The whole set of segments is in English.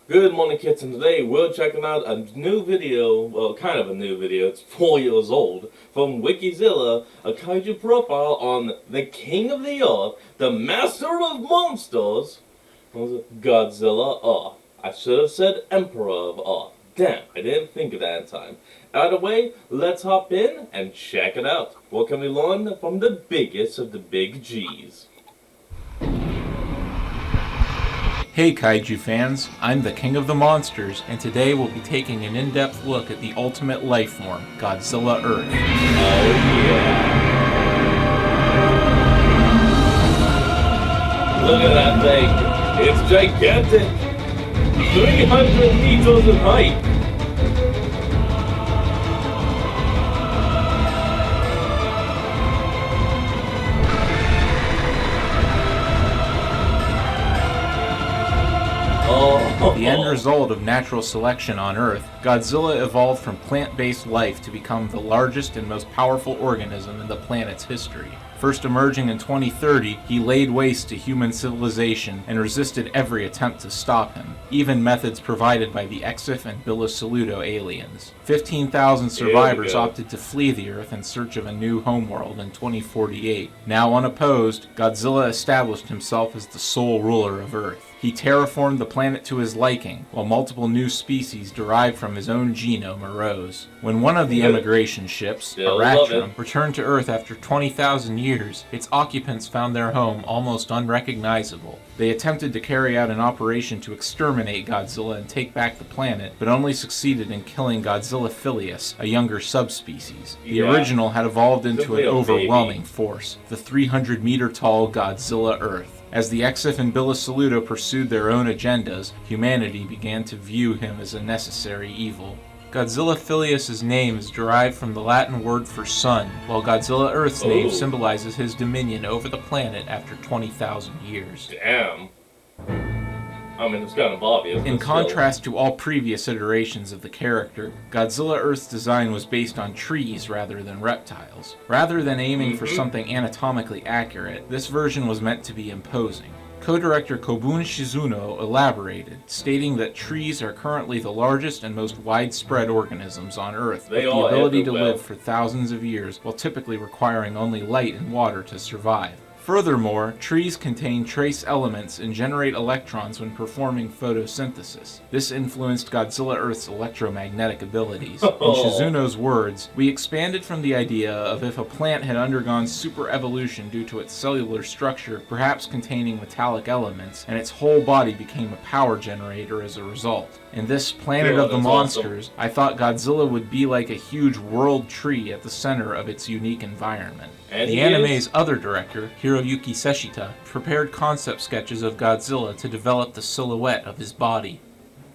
Good morning, kids, and today we're checking out a new video, well, kind of a new video, it's 4 years old, from Wikizilla, a kaiju profile on the King of the Earth, the Master of Monsters, Godzilla. I should have said Emperor of Earth. Damn, I didn't think of that in time. Either way, let's hop in and check it out. What can we learn from the biggest of the big G's? Hey Kaiju fans, I'm the King of the Monsters, and today we'll be taking an in-depth look at the ultimate life form, Godzilla Earth. Oh yeah. Look at that thing. It's gigantic. 300 meters in height. The end result of natural selection on Earth, Godzilla evolved from plant-based life to become the largest and most powerful organism in the planet's history. First emerging in 2030, he laid waste to human civilization and resisted every attempt to stop him, even methods provided by the Exif and Saludo aliens. 15,000 survivors opted to flee the Earth in search of a new homeworld in 2048. Now unopposed, Godzilla established himself as the sole ruler of Earth. He terraformed the planet to his liking, while multiple new species derived from his own genome arose. When one of the emigration ships, Aratrum, returned to Earth after 20,000 years, its occupants found their home almost unrecognizable. They attempted to carry out an operation to exterminate Godzilla and take back the planet, but only succeeded in killing Godzilla Filius, a younger subspecies. The original had evolved into an overwhelming force, the 300-meter-tall Godzilla Earth. As the Exif and Saludo pursued their own agendas, humanity began to view him as a necessary evil. Godzilla Filius' name is derived from the Latin word for sun, while Godzilla Earth's name symbolizes his dominion over the planet after 20,000 years. Damn. I mean, it's kind of obvious. In contrast to all previous iterations of the character, Godzilla Earth's design was based on trees rather than reptiles. Rather than aiming for something anatomically accurate, this version was meant to be imposing. Co-director Kobun Shizuno elaborated, stating that trees are currently the largest and most widespread organisms on Earth, with the ability to live for thousands of years while typically requiring only light and water to survive. Furthermore, trees contain trace elements and generate electrons when performing photosynthesis. This influenced Godzilla Earth's electromagnetic abilities. In Shizuno's words, "We expanded from the idea of if a plant had undergone superevolution due to its cellular structure, perhaps containing metallic elements, and its whole body became a power generator as a result. In this Planet of the Monsters, I thought Godzilla would be like a huge world tree at the center of its unique environment." The anime's other director, Hiroyuki Seshita, prepared concept sketches of Godzilla to develop the silhouette of his body.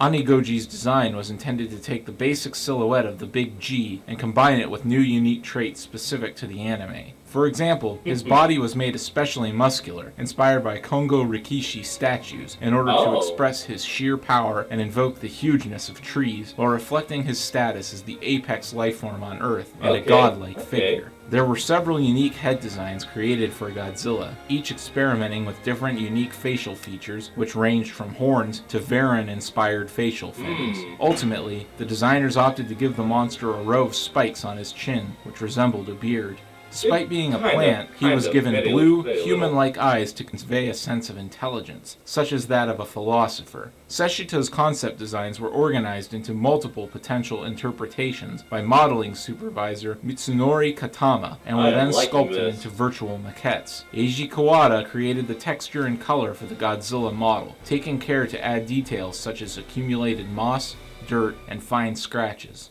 Anigoji's design was intended to take the basic silhouette of the Big G and combine it with new unique traits specific to the anime. For example, his body was made especially muscular, inspired by Kongo Rikishi statues, in order to express his sheer power and invoke the hugeness of trees, while reflecting his status as the apex lifeform on Earth and a godlike figure. There were several unique head designs created for Godzilla, each experimenting with different unique facial features, which ranged from horns to Varan-inspired facial fins. Ultimately, the designers opted to give the monster a row of spikes on his chin, which resembled a beard. Despite being a plant, he was given blue, human-like eyes to convey a sense of intelligence, such as that of a philosopher. Seshita's concept designs were organized into multiple potential interpretations by modeling supervisor Mitsunori Katama, and were then sculpted into virtual maquettes. Eiji Kawada created the texture and color for the Godzilla model, taking care to add details such as accumulated moss, dirt, and fine scratches.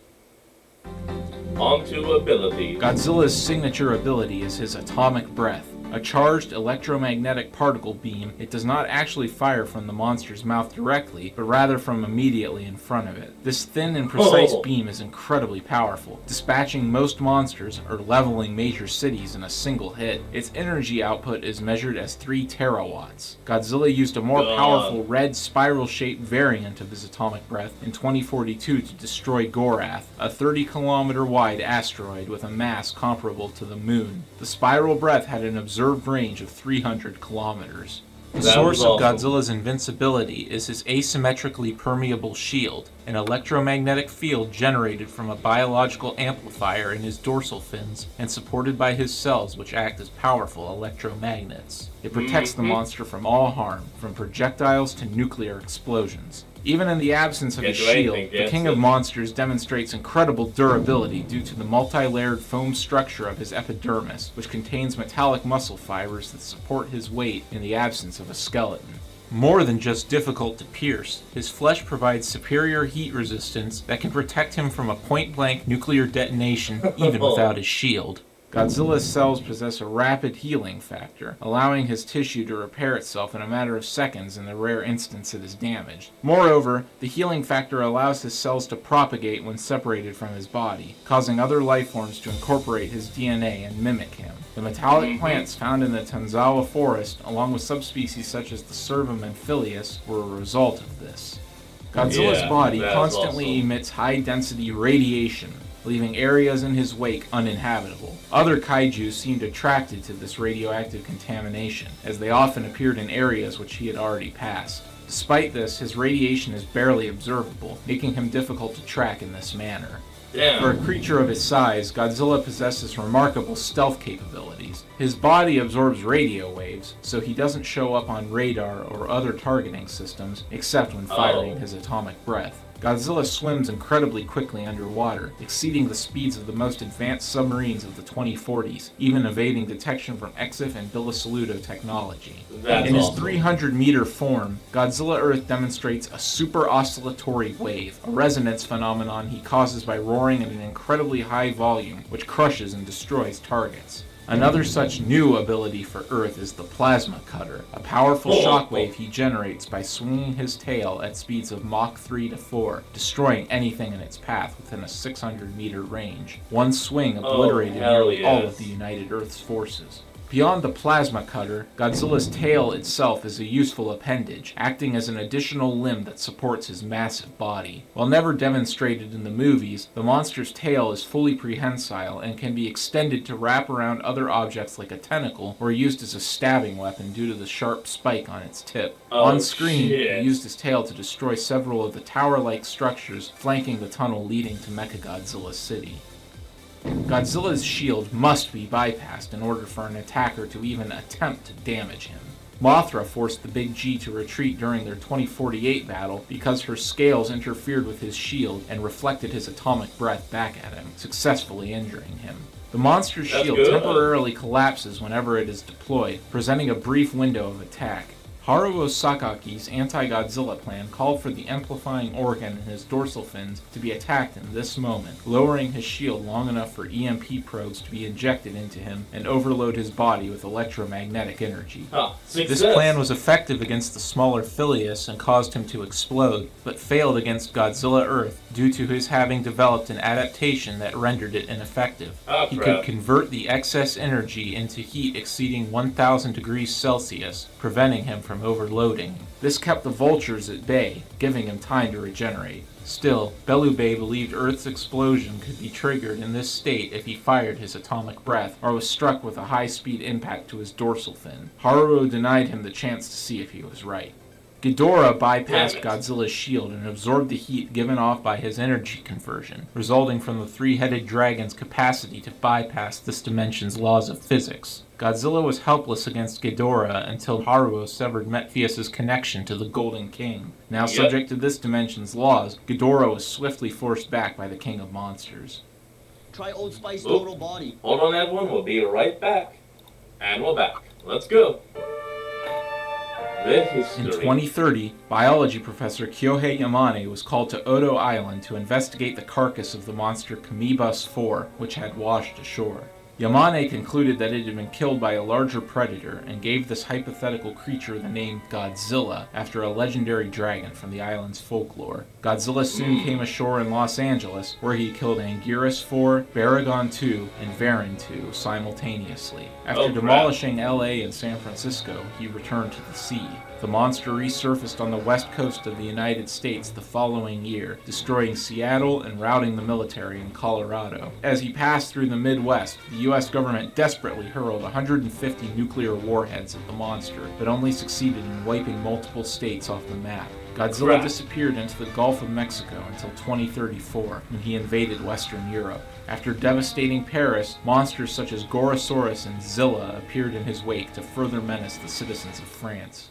Onto abilities. Godzilla's signature ability is his atomic breath. A charged electromagnetic particle beam, it does not actually fire from the monster's mouth directly, but rather from immediately in front of it. This thin and precise beam is incredibly powerful, dispatching most monsters or leveling major cities in a single hit. Its energy output is measured as 3 terawatts. Godzilla used a more powerful red spiral-shaped variant of his atomic breath in 2042 to destroy Gorath, a 30-kilometer wide asteroid with a mass comparable to the Moon. The spiral breath had an observed range of 300 kilometers. The That source was of awesome. Godzilla's invincibility is his asymmetrically permeable shield, an electromagnetic field generated from a biological amplifier in his dorsal fins and supported by his cells, which act as powerful electromagnets. It protects the monster from all harm, from projectiles to nuclear explosions. Even in the absence of his shield, the King of Monsters demonstrates incredible durability due to the multi-layered foam structure of his epidermis, which contains metallic muscle fibers that support his weight in the absence of a skeleton. More than just difficult to pierce, his flesh provides superior heat resistance that can protect him from a point-blank nuclear detonation even without his shield. Godzilla's cells possess a rapid healing factor, allowing his tissue to repair itself in a matter of seconds in the rare instance it is damaged. Moreover, the healing factor allows his cells to propagate when separated from his body, causing other life forms to incorporate his DNA and mimic him. The metallic plants found in the Tanzawa forest, along with subspecies such as the Servum and Philius, were a result of this. Godzilla's body constantly emits high-density radiation, leaving areas in his wake uninhabitable. Other kaiju seemed attracted to this radioactive contamination, as they often appeared in areas which he had already passed. Despite this, his radiation is barely observable, making him difficult to track in this manner. Damn. For a creature of his size, Godzilla possesses remarkable stealth capabilities. His body absorbs radio waves, so he doesn't show up on radar or other targeting systems, except when firing his atomic breath. Godzilla swims incredibly quickly underwater, exceeding the speeds of the most advanced submarines of the 2040s, even evading detection from EXIF and Billasaludo technology. In his 300-meter form, Godzilla Earth demonstrates a super oscillatory wave, a resonance phenomenon he causes by roaring at an incredibly high volume, which crushes and destroys targets. Another such new ability for Earth is the Plasma Cutter, a powerful shockwave he generates by swinging his tail at speeds of Mach 3 to 4, destroying anything in its path within a 600-meter range. One swing obliterated nearly all of the United Earth's forces. Beyond the Plasma Cutter, Godzilla's tail itself is a useful appendage, acting as an additional limb that supports his massive body. While never demonstrated in the movies, the monster's tail is fully prehensile and can be extended to wrap around other objects like a tentacle, or used as a stabbing weapon due to the sharp spike on its tip. On screen, he used his tail to destroy several of the tower-like structures flanking the tunnel leading to Mechagodzilla City. Godzilla's shield must be bypassed in order for an attacker to even attempt to damage him. Mothra forced the Big G to retreat during their 2048 battle because her scales interfered with his shield and reflected his atomic breath back at him, successfully injuring him. The monster's shield temporarily collapses whenever it is deployed, presenting a brief window of attack. Haruo Sakaki's anti-Godzilla plan called for the amplifying organ in his dorsal fins to be attacked in this moment, lowering his shield long enough for EMP probes to be injected into him and overload his body with electromagnetic energy. This plan was effective against the smaller Philius and caused him to explode, but failed against Godzilla Earth due to his having developed an adaptation that rendered it ineffective. He could convert the excess energy into heat exceeding 1000 degrees Celsius, preventing him from overloading. This kept the vultures at bay, giving him time to regenerate. Still, Belubei believed Earth's explosion could be triggered in this state if he fired his atomic breath or was struck with a high-speed impact to his dorsal fin. Haruo denied him the chance to see if he was right. Ghidorah bypassed Godzilla's shield and absorbed the heat given off by his energy conversion, resulting from the three-headed dragon's capacity to bypass this dimension's laws of physics. Godzilla was helpless against Ghidorah until Haruo severed Metphius' connection to the Golden King. Now subject to this dimension's laws, Ghidorah was swiftly forced back by the King of Monsters. Try Old Spice Total Body. Hold on, everyone. We'll be right back. And we're back. Let's go. In 2030, biology professor Kyohei Yamane was called to Odo Island to investigate the carcass of the monster Kamibus 4, which had washed ashore. Yamane concluded that it had been killed by a larger predator and gave this hypothetical creature the name Godzilla after a legendary dragon from the island's folklore. Godzilla soon came ashore in Los Angeles, where he killed Anguirus 4, Baragon 2, and Varan 2 simultaneously. After demolishing LA and San Francisco, he returned to the sea. the monster resurfaced on the west coast of the United States the following year, destroying Seattle and routing the military in Colorado. As he passed through the Midwest, the U.S. government desperately hurled 150 nuclear warheads at the monster, but only succeeded in wiping multiple states off the map. Godzilla disappeared into the Gulf of Mexico until 2034, when he invaded Western Europe. After devastating Paris, monsters such as Gorosaurus and Zilla appeared in his wake to further menace the citizens of France.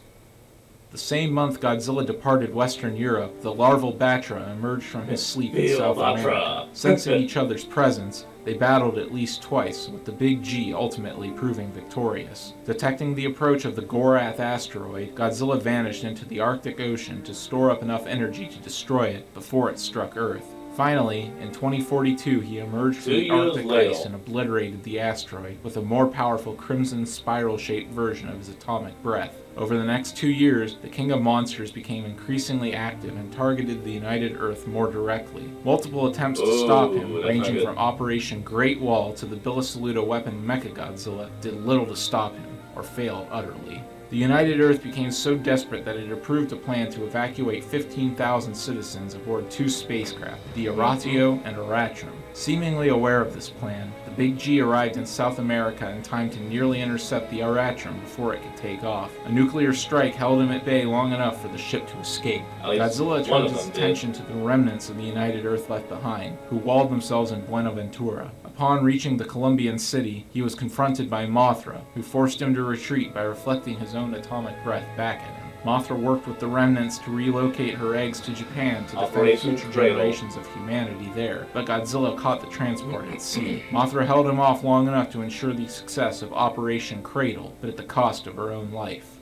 The same month Godzilla departed Western Europe, the larval Batra emerged from his sleep in South America. Sensing each other's presence, they battled at least twice, with the Big G ultimately proving victorious. Detecting the approach of the Gorath asteroid, Godzilla vanished into the Arctic Ocean to store up enough energy to destroy it before it struck Earth. Finally, in 2042, he emerged from the Arctic ice and obliterated the asteroid with a more powerful crimson spiral-shaped version of his atomic breath. Over the next 2 years, the King of Monsters became increasingly active and targeted the United Earth more directly. Multiple attempts to stop him, ranging from Operation Great Wall to the Bilisaluto weapon Mechagodzilla, did little to stop him, or failed utterly. The United Earth became so desperate that it approved a plan to evacuate 15,000 citizens aboard 2 spacecraft, the Oratio and Oratrum. Seemingly aware of this plan, the Big G arrived in South America in time to nearly intercept the Oratrum before it could take off. A nuclear strike held him at bay long enough for the ship to escape. Godzilla turned his attention to the remnants of the United Earth left behind, who walled themselves in Buenaventura. Upon reaching the Colombian city, he was confronted by Mothra, who forced him to retreat by reflecting his own atomic breath back at him. Mothra worked with the remnants to relocate her eggs to Japan to defend future generations of humanity there, but Godzilla caught the transport at sea. Mothra held him off long enough to ensure the success of Operation Cradle, but at the cost of her own life.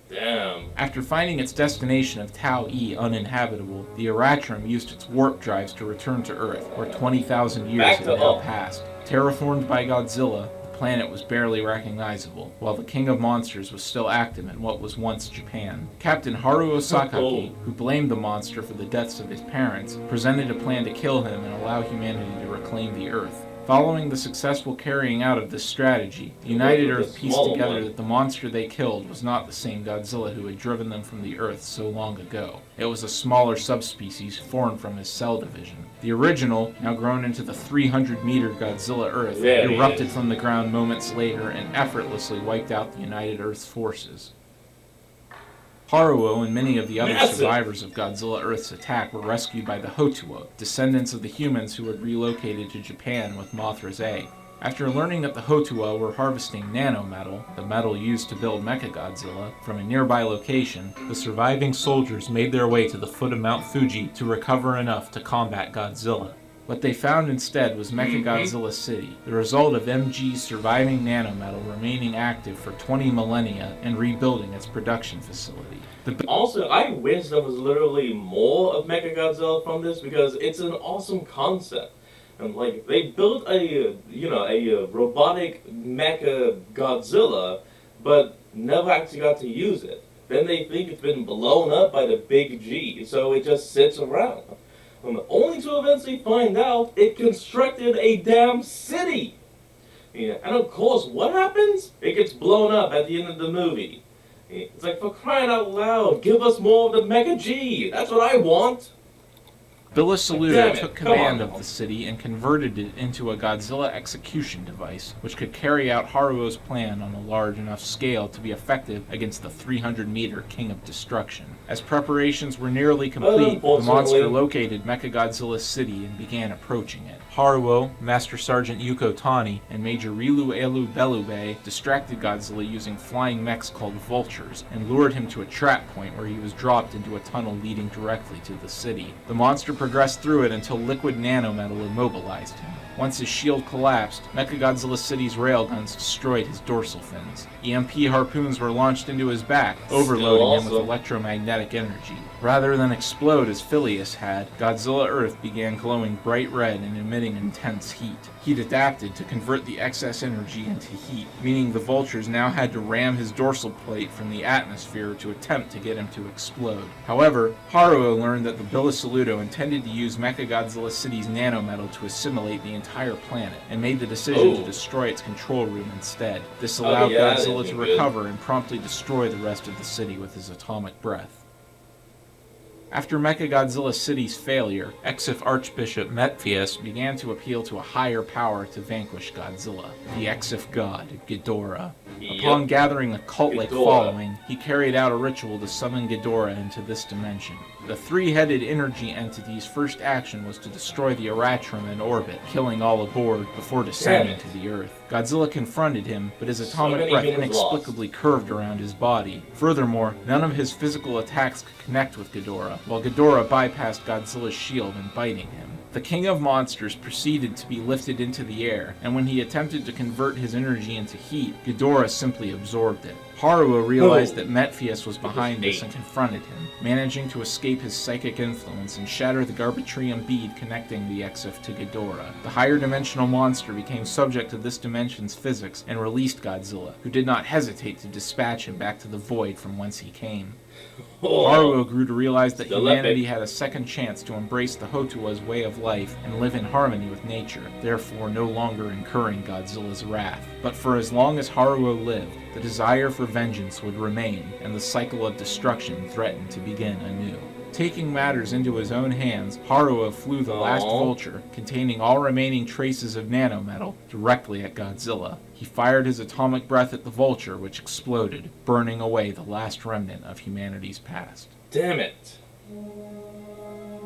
Damn. After finding its destination of Tau-E uninhabitable, the Oratrum used its warp drives to return to Earth, where 20,000 years had now passed. Terraformed by Godzilla, the planet was barely recognizable, while the King of Monsters was still active in what was once Japan. Captain Haruo Sakaki, who blamed the monster for the deaths of his parents, presented a plan to kill him and allow humanity to reclaim the Earth. Following the successful carrying out of this strategy, the United Earth pieced together that the monster they killed was not the same Godzilla who had driven them from the Earth so long ago. It was a smaller subspecies formed from his cell division. The original, now grown into the 300-meter Godzilla Earth, erupted from the ground moments later and effortlessly wiped out the United Earth's forces. Haruo and many of the other survivors of Godzilla Earth's attack were rescued by the Hotuo, descendants of the humans who had relocated to Japan with Mothra's egg. After learning that the Hotuo were harvesting nanometal, the metal used to build Mechagodzilla, from a nearby location, the surviving soldiers made their way to the foot of Mount Fuji to recover enough to combat Godzilla. What they found instead was Mechagodzilla City, the result of MG's surviving nanometal remaining active for 20 millennia and rebuilding its production facility. Also, I wish there was literally more of Mechagodzilla from this, because it's an awesome concept. And like, they built a robotic Mechagodzilla, but never actually got to use it. Then they think it's been blown up by the Big G, so it just sits around. Only to eventually find out it constructed a damn city. Yeah, and of course, what happens? It gets blown up at the end of the movie. It's like, for crying out loud, give us more of the Mecha G. That's what I want. Bilisaluto took command of the city and converted it into a Godzilla execution device, which could carry out Haruo's plan on a large enough scale to be effective against the 300-meter King of Destruction. As preparations were nearly complete, the monster located Mechagodzilla City and began approaching it. Haruo, Master Sergeant Yuko Tani, and Major Rilu Elu Belube distracted Godzilla using flying mechs called vultures and lured him to a trap point where he was dropped into a tunnel leading directly to the city. The monster progressed through it until liquid nanometal immobilized him. Once his shield collapsed, Mechagodzilla City's railguns destroyed his dorsal fins. EMP harpoons were launched into his back, overloading him with electromagnetic energy. Rather than explode as Phileas had, Godzilla Earth began glowing bright red and emitting intense heat. He'd adapted to convert the excess energy into heat, meaning the vultures now had to ram his dorsal plate from the atmosphere to attempt to get him to explode. However, Haruo learned that the Bilisaluto intended intended to use Mechagodzilla City's nanometal to assimilate the entire planet, and made the decision to destroy its control room instead. This allowed Godzilla to recover and promptly destroy the rest of the city with his atomic breath. After Mechagodzilla City's failure, Exif Archbishop Metphius began to appeal to a higher power to vanquish Godzilla, the Exif god, Ghidorah. Upon gathering a cult-like following, he carried out a ritual to summon Ghidorah into this dimension. The three-headed energy entity's first action was to destroy the Eratrum in orbit, killing all aboard before descending to the Earth. Godzilla confronted him, but his atomic breath inexplicably curved around his body. Furthermore, none of his physical attacks could connect with Ghidorah, while Ghidorah bypassed Godzilla's shield in biting him. The King of Monsters proceeded to be lifted into the air, and when he attempted to convert his energy into heat, Ghidorah simply absorbed it. Haruo realized that Metphius was behind this and confronted him, managing to escape his psychic influence and shatter the Garbatrium bead connecting the Exif to Ghidorah. The higher dimensional monster became subject to this dimension's physics and released Godzilla, who did not hesitate to dispatch him back to the void from whence he came. Haruo grew to realize that humanity had a second chance to embrace the Hotua's way of life and live in harmony with nature, therefore no longer incurring Godzilla's wrath. But for as long as Haruo lived, the desire for vengeance would remain, and the cycle of destruction threatened to begin anew. Taking matters into his own hands, Haruo flew the last vulture, containing all remaining traces of nanometal, directly at Godzilla. He fired his atomic breath at the vulture, which exploded, burning away the last remnant of humanity's past. Damn it.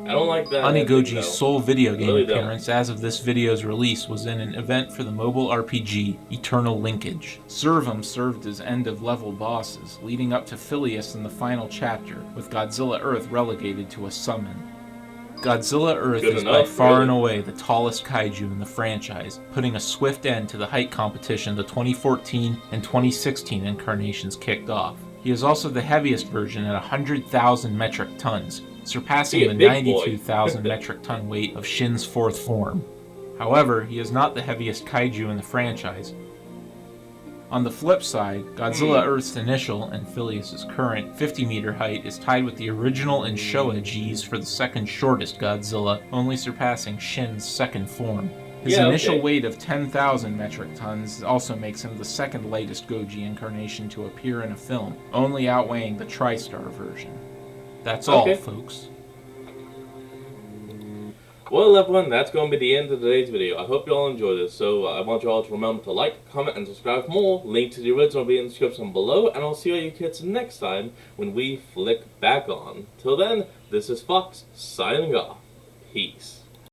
I don't like that. Onigoji's sole video game appearance as of this video's release was in an event for the mobile RPG Eternal Linkage. Servum served as end-of-level bosses, leading up to Phileas in the final chapter, with Godzilla Earth relegated to a summon. Godzilla Earth is by far and away the tallest kaiju in the franchise, putting a swift end to the height competition the 2014 and 2016 incarnations kicked off. He is also the heaviest version at 100,000 metric tons, surpassing the 92,000 metric ton weight of Shin's fourth form. However, he is not the heaviest kaiju in the franchise. On the flip side, Godzilla Earth's initial, and Phileas' current, 50-meter height is tied with the original and Showa G's for the second shortest Godzilla, only surpassing Shin's second form. His initial weight of 10,000 metric tons also makes him the second lightest Goji incarnation to appear in a film, only outweighing the TriStar version. That's all, folks. Well, everyone, that's going to be the end of today's video. I hope you all enjoyed this, so I want you all to remember to like, comment, and subscribe for more. Link to the original will be in the description below, and I'll see all you kids next time when we flick back on. Till then, this is Fox, signing off. Peace.